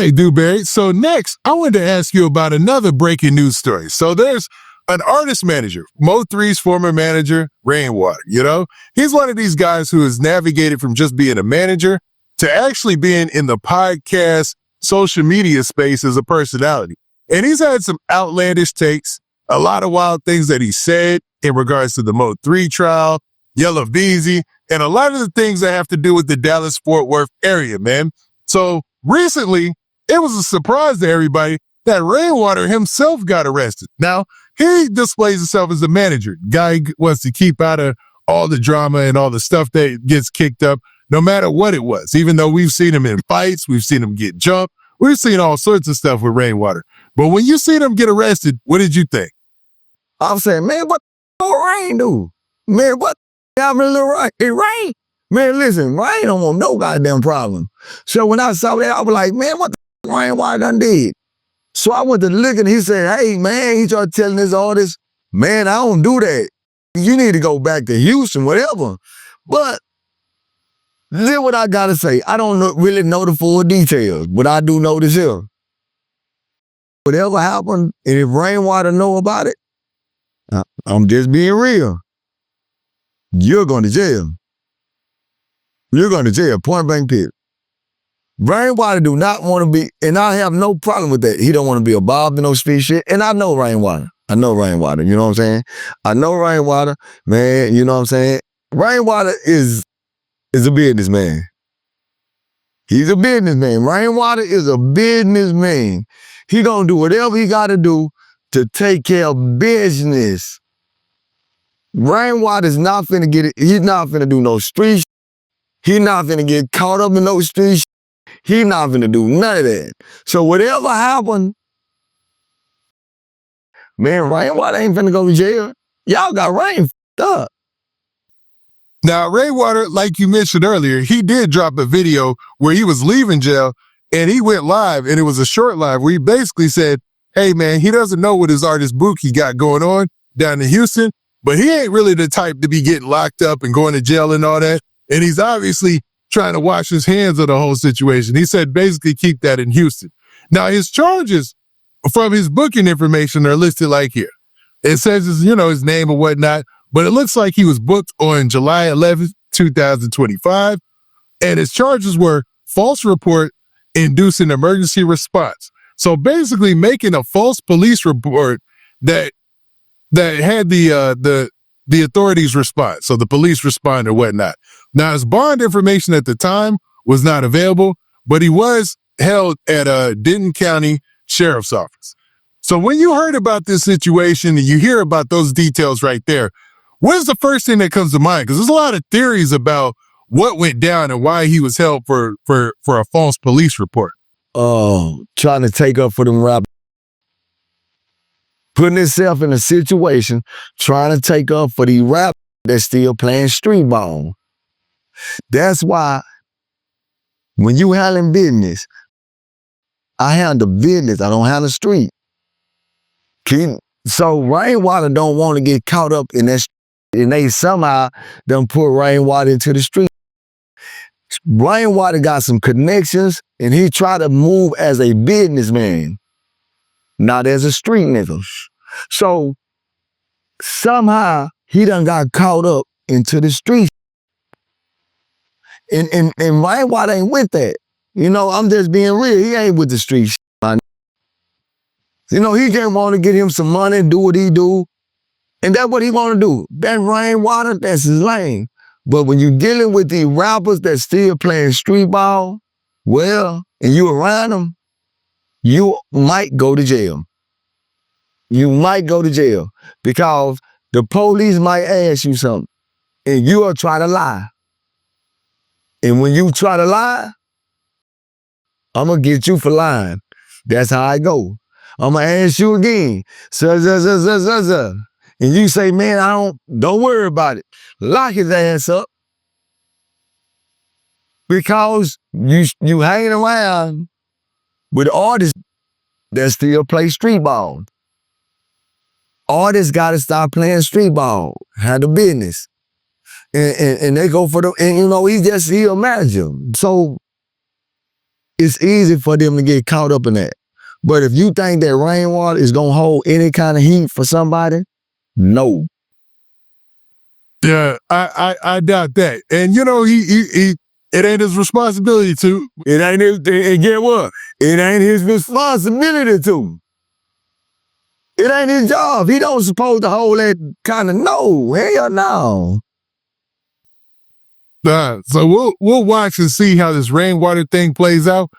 right, Dewberry. So next, I wanted to ask you about another breaking news story. So there's an artist manager, Mo3's former manager, Rainwater. He's one of these guys who has navigated from just being a manager to actually being in the podcast, social media space as a personality. And he's had some outlandish takes, a lot of wild things that he said in regards to the Mo3 trial, Yellow Beezy, and a lot of the things that have to do with the Dallas-Fort Worth area, man. So recently, it was a surprise to everybody that Rainwater himself got arrested. Now, he displays himself as a manager. Guy wants to keep out of all the drama and all the stuff that gets kicked up, no matter what it was. Even though we've seen him in fights, we've seen him get jumped, we've seen all sorts of stuff with Rainwater. But when you seen him get arrested, what did you think? I'm saying, man, what the Rain do? Man, what happened to Lil Rain? It Rain? Man, listen, Rain don't want no goddamn problem. So when I saw that, I was like, man, what the Rainwater done did? So I went to look and he said, hey, man, he started telling us all this. Man, I don't do that. You need to go back to Houston, whatever. But then what I got to say, I don't really know the full details, but I do know this here. Whatever happened, and if Rainwater know about it, I'm just being real. You're going to jail. You're going to jail, point blank period. Rainwater do not want to be, and I have no problem with that. He don't want to be involved in no street shit, and I know Rainwater. You know what I'm saying? I know Rainwater, man, you know what I'm saying? Rainwater is a businessman. He's a businessman. Rainwater is a businessman. He gonna do whatever he gotta do to take care of business. Rainwater's not finna get it. He's not finna do no street shit. He's not finna get caught up in no street shit. He's not finna do none of that. So whatever happened, man, Rainwater ain't finna go to jail. Y'all got Rain f***ed up. Now, Rainwater, like you mentioned earlier, he did drop a video where he was leaving jail and he went live, and it was a short live where he basically said, hey, man, he doesn't know what his artist Buki got going on down in Houston, but he ain't really the type to be getting locked up and going to jail and all that. And he's obviously trying to wash his hands of the whole situation. He said basically keep that in Houston. Now, his charges from his booking information are listed like here. It says his, his name and whatnot, but it looks like he was booked on July 11th, 2025, and his charges were false report inducing emergency response. So basically making a false police report that had the authorities respond. So the police respond or whatnot. Now, his bond information at the time was not available, but he was held at Denton County Sheriff's Office. So when you heard about this situation and you hear about those details right there, what is the first thing that comes to mind? Because there's a lot of theories about what went down and why he was held for a false police report. Oh, trying to take up for them rappers. Putting himself in a situation, trying to take up for the rappers that's still playing street ball. That's why when you handling business, I handle business, I don't handle street. So Rainwater don't want to get caught up in that, and they somehow done put Rainwater into the street. Rainwater got some connections, and he tried to move as a businessman, not as a street nigga. So somehow he done got caught up into the street. And Rainwater ain't with that. I'm just being real. He ain't with the street shit, man. He just want to get him some money, do what he do. And that's what he want to do. That Rainwater, that's his lane. But when you're dealing with these rappers that still playing street ball, well, and you around them, you might go to jail. You might go to jail because the police might ask you something and you are trying to lie. And when you try to lie, I'm going to get you for lying. That's how I go. I'm going to ask you again. And you say, man, don't worry about it. Lock his ass up. Because you hanging around with artists that still play street ball. Artists got to stop playing street ball, handle business. And they go for the, and he's a manager. So it's easy for them to get caught up in that. But if you think that rainwater is gonna hold any kind of heat for somebody, no. Yeah, I doubt that. And you know, he it ain't his responsibility to. It ain't his, and get what? It ain't his responsibility to. It ain't his job. He don't supposed to hold that kind of, no. Hell no. So we'll watch and see how this rainwater thing plays out.